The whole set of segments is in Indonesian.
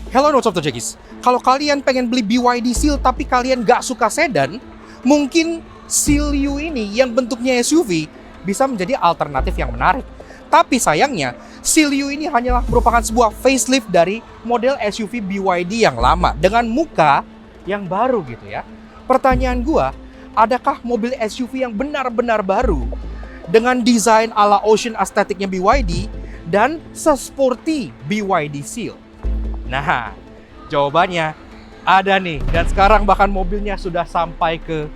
Hello Notes of the Jackies. Kalau kalian pengen beli BYD Seal tapi kalian gak suka sedan, mungkin Seal U ini yang bentuknya SUV bisa menjadi alternatif yang menarik. Tapi sayangnya, Seal U ini hanyalah merupakan sebuah facelift dari model SUV BYD yang lama dengan muka yang baru gitu ya. Pertanyaan gua, adakah mobil SUV yang benar-benar baru dengan desain ala ocean aestheticnya BYD dan sesporty BYD Seal? Nah, jawabannya ada nih. Dan sekarang bahkan mobilnya sudah sampai ke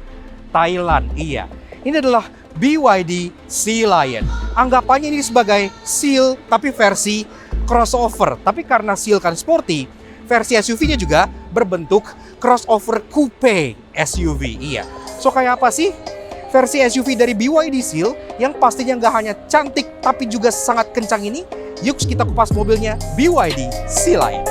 Thailand. Iya, ini adalah BYD Sea Lion. Anggapannya ini sebagai Seal tapi versi crossover. Tapi karena Seal kan sporty, versi SUV-nya juga berbentuk crossover coupe SUV. Iya. So kayak apa sih versi SUV dari BYD Seal yang pastinya nggak hanya cantik tapi juga sangat kencang ini? Yuk kita kupas mobilnya BYD Sea Lion.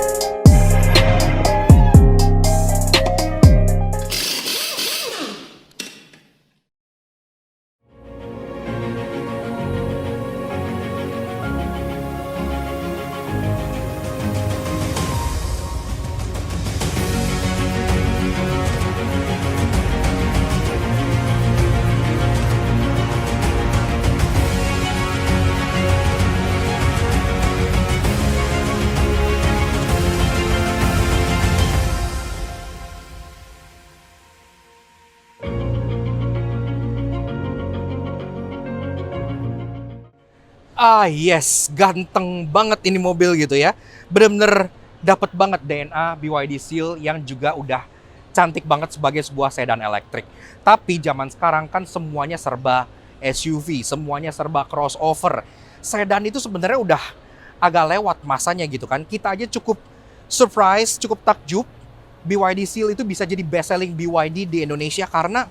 Ah yes, ganteng banget ini mobil gitu ya. Bener-bener dapet banget DNA BYD Seal yang juga udah cantik banget sebagai sebuah sedan elektrik. Tapi zaman sekarang kan semuanya serba SUV, semuanya serba crossover. Sedan itu sebenarnya udah agak lewat masanya gitu kan. Kita aja cukup surprise, cukup takjub BYD Seal itu bisa jadi best selling BYD di Indonesia karena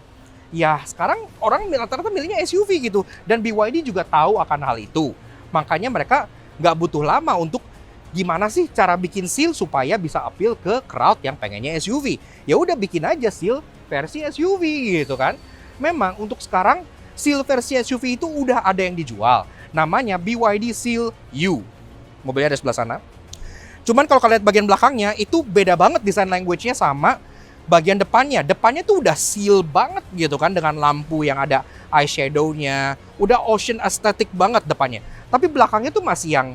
ya sekarang orang rata-rata milihnya SUV gitu. Dan BYD juga tahu akan hal itu. Makanya mereka nggak butuh lama untuk gimana sih cara bikin Seal supaya bisa appeal ke crowd yang pengennya SUV. Ya udah bikin aja Seal versi SUV gitu kan. Memang untuk sekarang Seal versi SUV itu udah ada yang dijual. Namanya BYD Seal U. Mobilnya ada sebelah sana. Cuman kalau kalian lihat bagian belakangnya itu beda banget desain language-nya sama bagian depannya. Depannya tuh udah Seal banget gitu kan dengan lampu yang ada eyeshadow-nya. Udah ocean aesthetic banget depannya. Tapi belakangnya tuh masih yang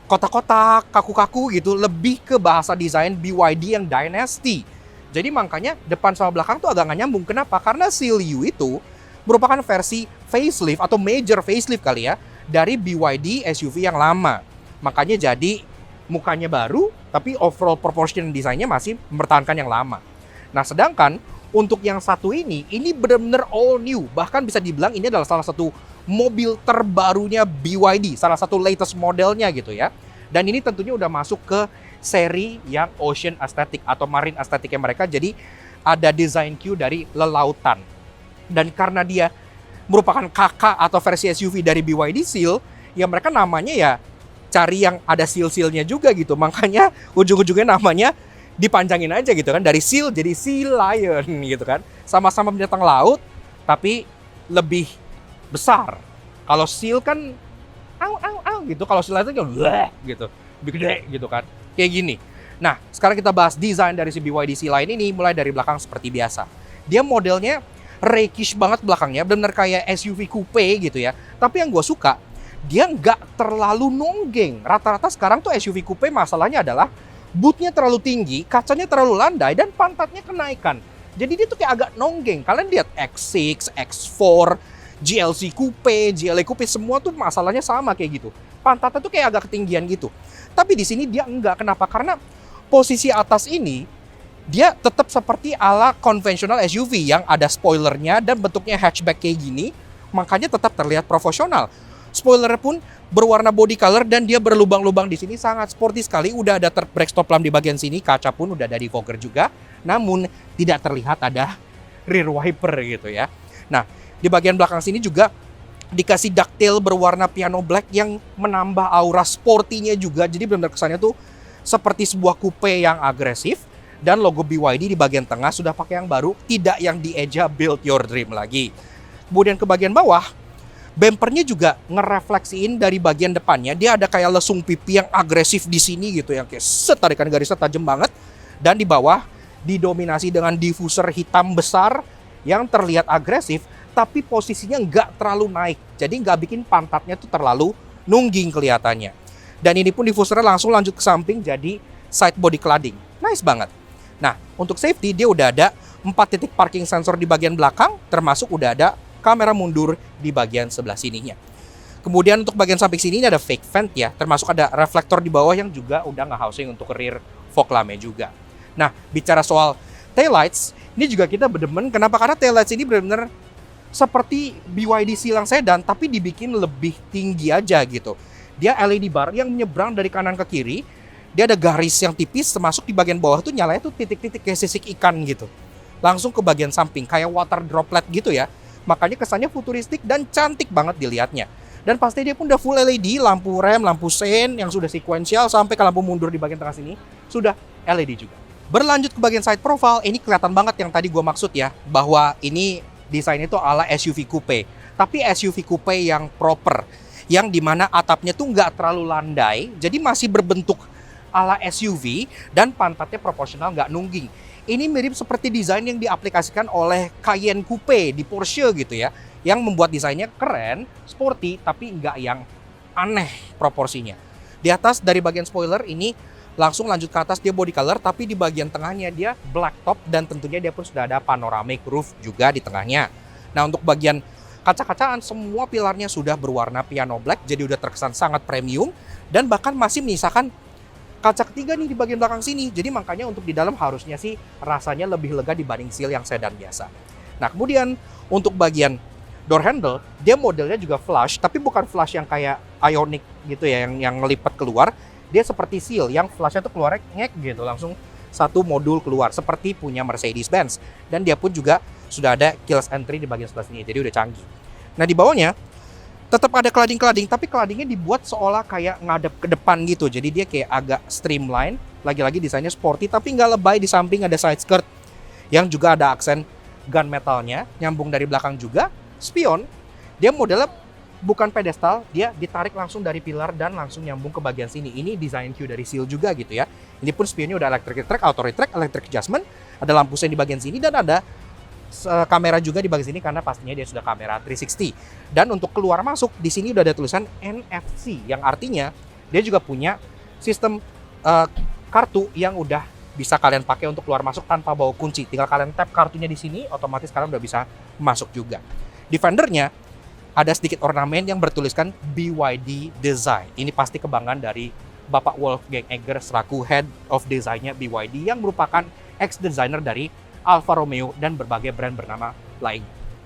kotak-kotak, kaku-kaku gitu. Lebih ke bahasa desain BYD yang Dynasty. Jadi makanya depan sama belakang tuh agak nggak nyambung. Kenapa? Karena Seal U itu merupakan versi facelift atau major facelift kali ya dari BYD SUV yang lama. Makanya jadi mukanya baru, tapi overall proportion desainnya masih mempertahankan yang lama. Nah, sedangkan untuk yang satu ini benar-benar all new. Bahkan bisa dibilang ini adalah salah satu mobil terbarunya BYD, salah satu latest modelnya gitu ya. Dan ini tentunya udah masuk ke seri yang ocean aesthetic atau marine aestheticnya mereka. Jadi ada design Q dari lelautan. Dan karena dia merupakan kakak atau versi SUV dari BYD Seal, ya mereka namanya ya cari yang ada seal-sealnya juga gitu. Makanya ujung-ujungnya namanya dipanjangin aja gitu kan. Dari Seal jadi Sea Lion gitu kan. Sama-sama binatang laut, tapi lebih besar. Kalau Seal kan au gitu. Kalau Sea Lion kan bleh gitu. Lebih gede gitu kan. Kayak gini. Nah, sekarang kita bahas desain dari si BYD Sea Lion ini mulai dari belakang seperti biasa. Dia modelnya rakish banget belakangnya. Benar-benar kayak SUV coupe gitu ya. Tapi yang gue suka, dia nggak terlalu nonggeng. Rata-rata sekarang tuh SUV coupe masalahnya adalah bootnya terlalu tinggi, kacanya terlalu landai, dan pantatnya kenaikan. Jadi dia tuh kayak agak nonggeng. Kalian lihat X6, X4, GLC coupe, GLA coupe, semua tuh masalahnya sama kayak gitu. Pantatnya tuh kayak agak ketinggian gitu. Tapi di sini dia enggak. Kenapa? Karena posisi atas ini dia tetap seperti ala konvensional SUV yang ada spoilernya dan bentuknya hatchback kayak gini. Makanya tetap terlihat profesional. Spoiler pun berwarna body color dan dia berlubang-lubang di sini, sangat sporty sekali. Udah ada brake stop lamp di bagian sini, kaca pun udah ada defogger juga. Namun tidak terlihat ada rear wiper gitu ya. Nah, di bagian belakang sini juga dikasih ducktail berwarna piano black yang menambah aura sporty-nya juga. Jadi benar-benar kesannya tuh seperti sebuah coupe yang agresif. Dan logo BYD di bagian tengah sudah pakai yang baru, tidak yang dieja build your dream lagi. Kemudian ke bagian bawah, Bumpernya juga ngerefleksiin dari bagian depannya. Dia ada kayak lesung pipi yang agresif di sini gitu, yang kayak tarikan garisnya tajam banget. Dan di bawah didominasi dengan diffuser hitam besar yang terlihat agresif, tapi posisinya nggak terlalu naik. Jadi nggak bikin pantatnya tuh terlalu nungging kelihatannya. Dan ini pun diffusernya langsung lanjut ke samping jadi side body cladding. Nice banget. Nah, untuk safety dia udah ada 4 titik parking sensor di bagian belakang, termasuk udah ada kamera mundur di bagian sebelah sininya. Kemudian untuk bagian samping sini ini ada fake vent ya, termasuk ada reflektor di bawah yang juga udah nge-housing untuk rear fog lamp-nya juga. Nah, bicara soal taillights, ini juga kita berdemen. Kenapa? Karena taillights ini benar-benar seperti BYD silang sedan, tapi dibikin lebih tinggi aja gitu. Dia LED bar yang menyeberang dari kanan ke kiri. Dia ada garis yang tipis, termasuk di bagian bawah tuh nyalanya tuh titik-titik kayak sisik ikan gitu. Langsung ke bagian samping, kayak water droplet gitu ya. Makanya kesannya futuristik dan cantik banget dilihatnya. Dan pasti dia pun udah full LED, lampu rem, lampu sein yang sudah sequential, sampai ke lampu mundur di bagian tengah sini sudah LED juga. Berlanjut ke bagian side profile, ini kelihatan banget yang tadi gue maksud ya, bahwa ini desainnya itu ala SUV coupe. Tapi SUV coupe yang proper, yang dimana atapnya tuh nggak terlalu landai, jadi masih berbentuk ala SUV dan pantatnya proporsional, nggak nungging. Ini mirip seperti desain yang diaplikasikan oleh Cayenne Coupe di Porsche gitu ya, yang membuat desainnya keren, sporty, tapi nggak yang aneh proporsinya. Di atas dari bagian spoiler ini langsung lanjut ke atas, dia body color, tapi di bagian tengahnya dia black top, dan tentunya dia pun sudah ada panoramic roof juga di tengahnya. Nah, untuk bagian kaca-kacaan semua pilarnya sudah berwarna piano black, jadi udah terkesan sangat premium, dan bahkan masih menyisakan kaca ketiga nih di bagian belakang sini. Jadi makanya untuk di dalam harusnya sih rasanya lebih lega dibanding seal yang sedan biasa. Nah, kemudian untuk bagian door handle, dia modelnya juga flush, tapi bukan flush yang kayak Ioniq gitu ya, yang ngelipat keluar. Dia seperti seal yang flushnya tuh keluar ngek gitu, langsung satu modul keluar seperti punya Mercedes-Benz. Dan dia pun juga sudah ada keyless entry di bagian sebelah sini, jadi udah canggih. Nah, di bawahnya tetap ada cladding, tapi claddingnya dibuat seolah kayak ngadep ke depan gitu. Jadi dia kayak agak streamline, lagi-lagi desainnya sporty tapi nggak lebay. Di samping ada side skirt yang juga ada aksen gunmetalnya, nyambung dari belakang juga. Spion, dia modelnya bukan pedestal, dia ditarik langsung dari pilar dan langsung nyambung ke bagian sini. Ini desain Q dari Seal juga gitu ya. Ini pun spionnya udah electric track, auto retract, electric adjustment, ada lampu sein di bagian sini, dan ada kamera juga di bagian sini karena pastinya dia sudah kamera 360. Dan untuk keluar masuk di sini udah ada tulisan NFC yang artinya dia juga punya sistem kartu yang udah bisa kalian pakai untuk keluar masuk tanpa bawa kunci. Tinggal kalian tap kartunya di sini, otomatis kalian udah bisa masuk juga. Di fendernya ada sedikit ornamen yang bertuliskan BYD Design. Ini pasti kebanggaan dari Bapak Wolfgang Egger selaku Head of Design-nya BYD yang merupakan ex-designer dari Alfa Romeo dan berbagai brand bernama lain.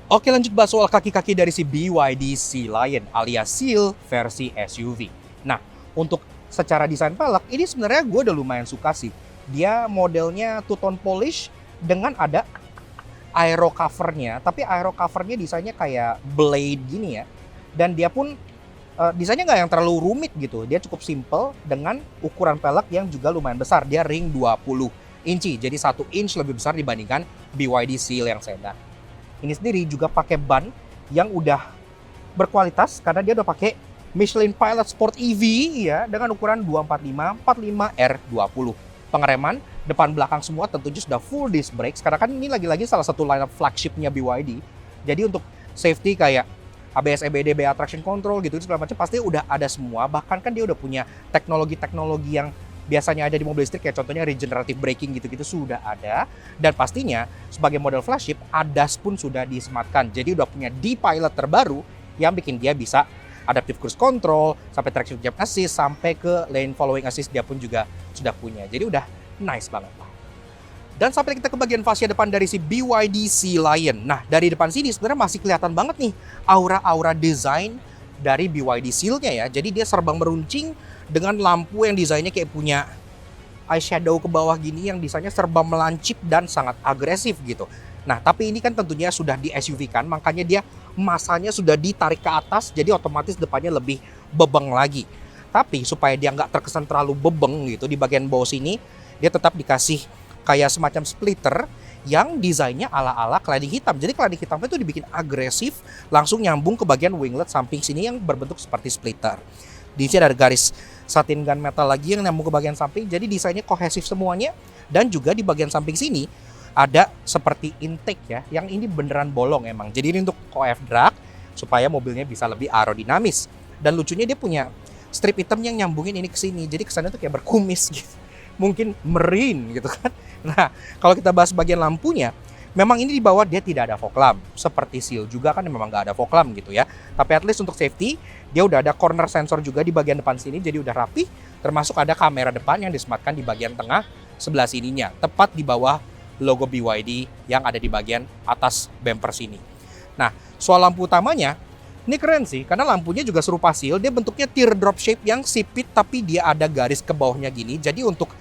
Oke, lanjut bahas soal kaki-kaki dari si BYD Sea Lion alias Seal versi SUV. Nah, untuk secara desain pelek, ini sebenarnya gue udah lumayan suka sih. Dia modelnya two-tone polish dengan ada aero covernya, tapi aero covernya desainnya kayak blade gini ya. Dan dia pun desainnya nggak yang terlalu rumit gitu. Dia cukup simple dengan ukuran pelek yang juga lumayan besar. Dia ring 20 inci, jadi 1 inch lebih besar dibandingkan BYD Seal yang sedan. Ini sendiri juga pakai ban yang udah berkualitas karena dia udah pakai Michelin Pilot Sport EV ya, dengan ukuran 245 45 R20. Pengereman depan belakang semua tentunya sudah full disc brakes karena kan ini lagi-lagi salah satu lineup flagshipnya BYD. Jadi untuk safety kayak ABS, EBD, BA traction control gitu segala macam pasti udah ada semua. Bahkan kan dia udah punya teknologi-teknologi yang biasanya ada di mobil listrik, kayak contohnya regenerative braking gitu-gitu sudah ada. Dan pastinya sebagai model flagship, ADAS pun sudah disematkan. Jadi udah punya D-Pilot terbaru yang bikin dia bisa adaptive cruise control, sampai traction jam assist, sampai ke lane following assist dia pun juga sudah punya. Jadi udah nice banget lah. Dan sampai kita ke bagian fascia depan dari si BYD Sea Lion. Nah, dari depan sini sebenarnya masih kelihatan banget nih aura-aura desain dari BYD Seal-nya ya. Jadi dia serbang meruncing dengan lampu yang desainnya kayak punya eyeshadow ke bawah gini yang desainnya serba melancip dan sangat agresif gitu. Nah, tapi ini kan tentunya sudah di SUV kan, makanya dia masanya sudah ditarik ke atas, jadi otomatis depannya lebih bebeng lagi. Tapi supaya dia nggak terkesan terlalu bebeng gitu, di bagian bawah sini dia tetap dikasih kayak semacam splitter yang desainnya ala-ala cladding hitam. Jadi cladding hitamnya itu dibikin agresif, langsung nyambung ke bagian winglet samping sini yang berbentuk seperti splitter. Di sini ada garis satin gunmetal lagi yang nyambung ke bagian samping, jadi desainnya kohesif semuanya. Dan juga di bagian samping sini ada seperti intake ya, yang ini beneran bolong emang. Jadi ini untuk OF drag supaya mobilnya bisa lebih aerodinamis. Dan lucunya dia punya strip hitam yang nyambungin ini ke sini. Jadi kesannya tuh kayak berkumis gitu. Mungkin marine gitu kan. Nah, kalau kita bahas bagian lampunya, memang ini di bawah dia tidak ada fog lamp. Seperti Seal juga kan memang nggak ada fog lamp gitu ya. Tapi at least untuk safety, dia udah ada corner sensor juga di bagian depan sini, jadi udah rapi. Termasuk ada kamera depan yang disematkan di bagian tengah sebelah sininya, tepat di bawah logo BYD yang ada di bagian atas bumper sini. Nah, soal lampu utamanya, ini keren sih, karena lampunya juga serupa Seal. Dia bentuknya teardrop shape yang sipit, tapi dia ada garis ke bawahnya gini. Jadi untuk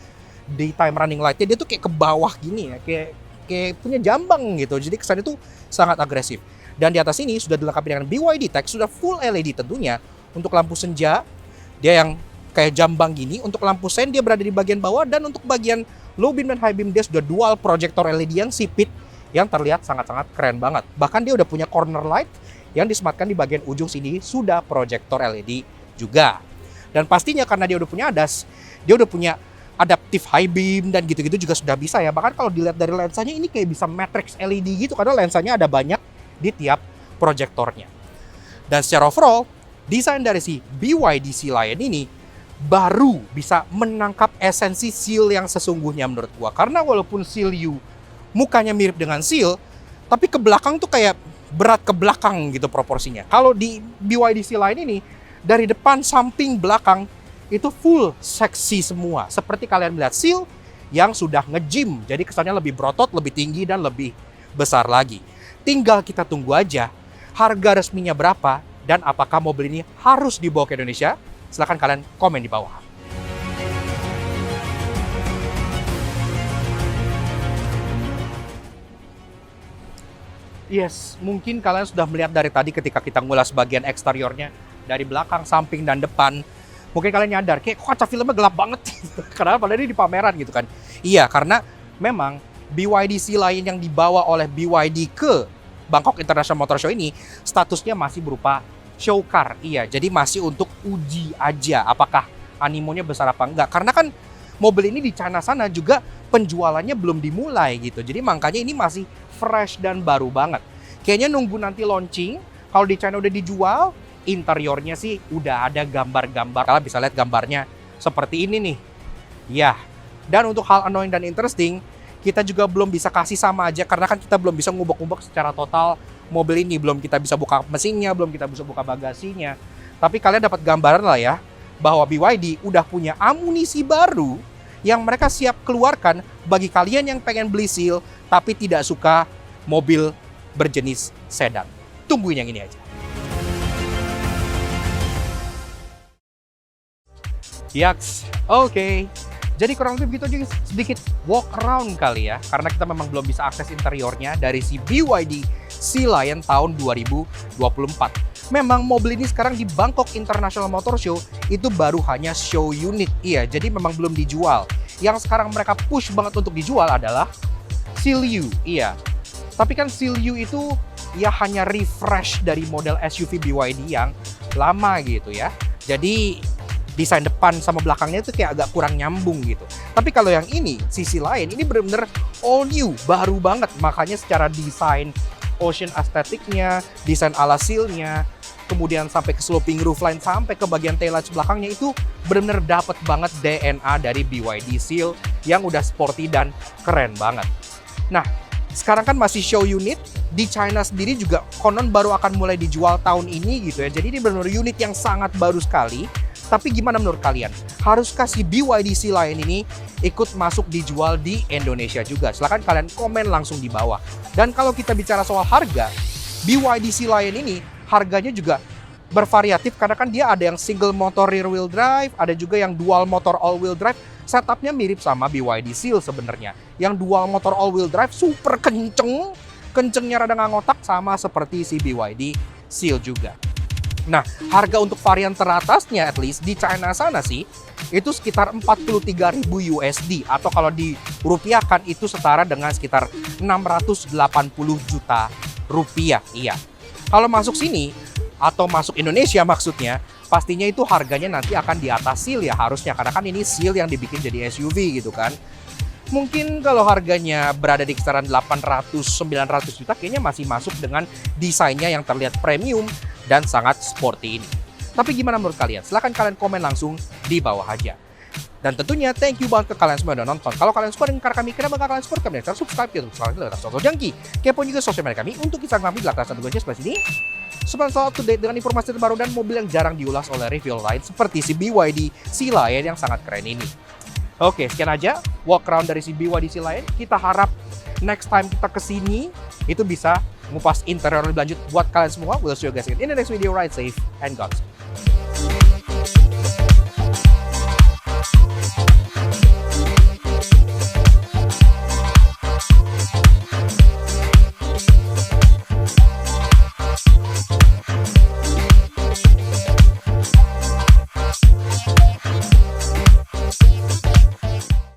daytime running light-nya dia tuh kayak ke bawah gini ya, kayak punya jambang gitu. Jadi kesannya tuh sangat agresif. Dan di atas ini sudah dilengkapi dengan BYD tag, sudah full LED tentunya. Untuk lampu senja, dia yang kayak jambang gini. Untuk lampu sen dia berada di bagian bawah. Dan untuk bagian low beam dan high beam dia sudah dual projector LED yang sipit, yang terlihat sangat-sangat keren banget. Bahkan dia udah punya corner light yang disematkan di bagian ujung sini, sudah projector LED juga. Dan pastinya karena dia udah punya ADAS, dia udah punya adaptive high beam dan gitu-gitu juga sudah bisa ya. Bahkan kalau dilihat dari lensanya ini kayak bisa matrix LED gitu, karena lensanya ada banyak di tiap proyektornya. Dan secara overall, desain dari si BYD Sea Lion ini baru bisa menangkap esensi Seal yang sesungguhnya menurut gua. Karena walaupun Seal U mukanya mirip dengan Seal, tapi ke belakang tuh kayak berat ke belakang gitu proporsinya. Kalau di BYD Sea Lion ini, dari depan, samping, belakang, itu full seksi semua. Seperti kalian melihat Seal yang sudah nge-gym. Jadi kesannya lebih berotot, lebih tinggi, dan lebih besar lagi. Tinggal kita tunggu aja harga resminya berapa dan apakah mobil ini harus dibawa ke Indonesia. Silahkan kalian komen di bawah. Yes, mungkin kalian sudah melihat dari tadi ketika kita ngulas bagian eksteriornya. Dari belakang, samping, dan depan. Mungkin kalian nyadar, kayak kaca filmnya gelap banget. Karena padahal ini di pameran gitu kan. Iya, karena memang BYD Sea Lion yang dibawa oleh BYD ke Bangkok International Motor Show ini statusnya masih berupa show car. Iya, jadi masih untuk uji aja apakah animonya besar apa enggak. Karena kan mobil ini di China sana juga penjualannya belum dimulai gitu. Jadi makanya ini masih fresh dan baru banget. Kayaknya nunggu nanti launching, kalau di China udah dijual, interiornya sih udah ada gambar-gambar. Kalian bisa lihat gambarnya seperti ini nih. Ya, dan untuk hal annoying dan interesting, kita juga belum bisa kasih sama aja karena kan kita belum bisa ngubek-ngubek secara total mobil ini. Belum kita bisa buka mesinnya, belum kita bisa buka bagasinya. Tapi kalian dapat gambaran lah ya, bahwa BYD udah punya amunisi baru yang mereka siap keluarkan bagi kalian yang pengen beli Seal tapi tidak suka mobil berjenis sedan. Tungguin yang ini aja. Yaks, oke. Jadi kurang lebih begitu aja, sedikit walk around kali ya. Karena kita memang belum bisa akses interiornya dari si BYD Sea Lion tahun 2024. Memang mobil ini sekarang di Bangkok International Motor Show itu baru hanya show unit. Iya, jadi memang belum dijual. Yang sekarang mereka push banget untuk dijual adalah Seal U. Iya, tapi kan Seal U itu ya hanya refresh dari model SUV BYD yang lama gitu ya. Jadi desain depan sama belakangnya itu kayak agak kurang nyambung gitu. Tapi kalau yang ini, sisi lain, ini bener-bener all new, baru banget. Makanya secara desain, ocean aesthetic-nya, desain ala Seal-nya, kemudian sampai ke sloping roofline, sampai ke bagian taillights belakangnya itu bener-bener dapet banget DNA dari BYD Seal yang udah sporty dan keren banget. Nah, sekarang kan masih show unit, di China sendiri juga konon baru akan mulai dijual tahun ini gitu ya. Jadi ini benar-benar unit yang sangat baru sekali. Tapi gimana menurut kalian? Haruskah si BYD Sea Lion ini ikut masuk dijual di Indonesia juga? Silahkan kalian komen langsung di bawah. Dan kalau kita bicara soal harga, BYD Sea Lion ini harganya juga bervariatif karena kan dia ada yang single motor rear wheel drive, ada juga yang dual motor all wheel drive. Setupnya mirip sama BYD Seal sebenarnya. Yang dual motor all wheel drive super kenceng, kencengnya rada nggak ngotak sama seperti si BYD Seal juga. Nah, harga untuk varian teratasnya at least di China sana sih itu sekitar 43.000 USD atau kalau dirupiahkan itu setara dengan sekitar 680 juta rupiah. Iya. Kalau masuk sini atau masuk Indonesia maksudnya, pastinya itu harganya nanti akan di atas Seal ya harusnya karena kan ini Seal yang dibikin jadi SUV gitu kan. Mungkin kalau harganya berada di kisaran 800-900 juta kayaknya masih masuk dengan desainnya yang terlihat premium dan sangat sporty ini. Tapi gimana menurut kalian? Silahkan kalian komen langsung di bawah aja. Dan tentunya thank you banget ke kalian semua yang udah nonton. Kalau kalian suka dengan karya kami, kenapa kalian support kami? Cara subscribe ya, subscribe Sosok Jangki. Kepoin juga sosial media kami untuk Instagram kami di latar satu sebelah sini. Supaya selalu up to date dengan informasi terbaru dan mobil yang jarang diulas oleh review lain seperti si BYD Sea Lion yang sangat keren ini. Oke, sekian aja walk around dari si BYD Sea Lion. Kita harap next time kita kesini itu bisa ngupas interior lebih lanjut buat kalian semua. We'll see you guys in the next video. Ride safe and Godspeed.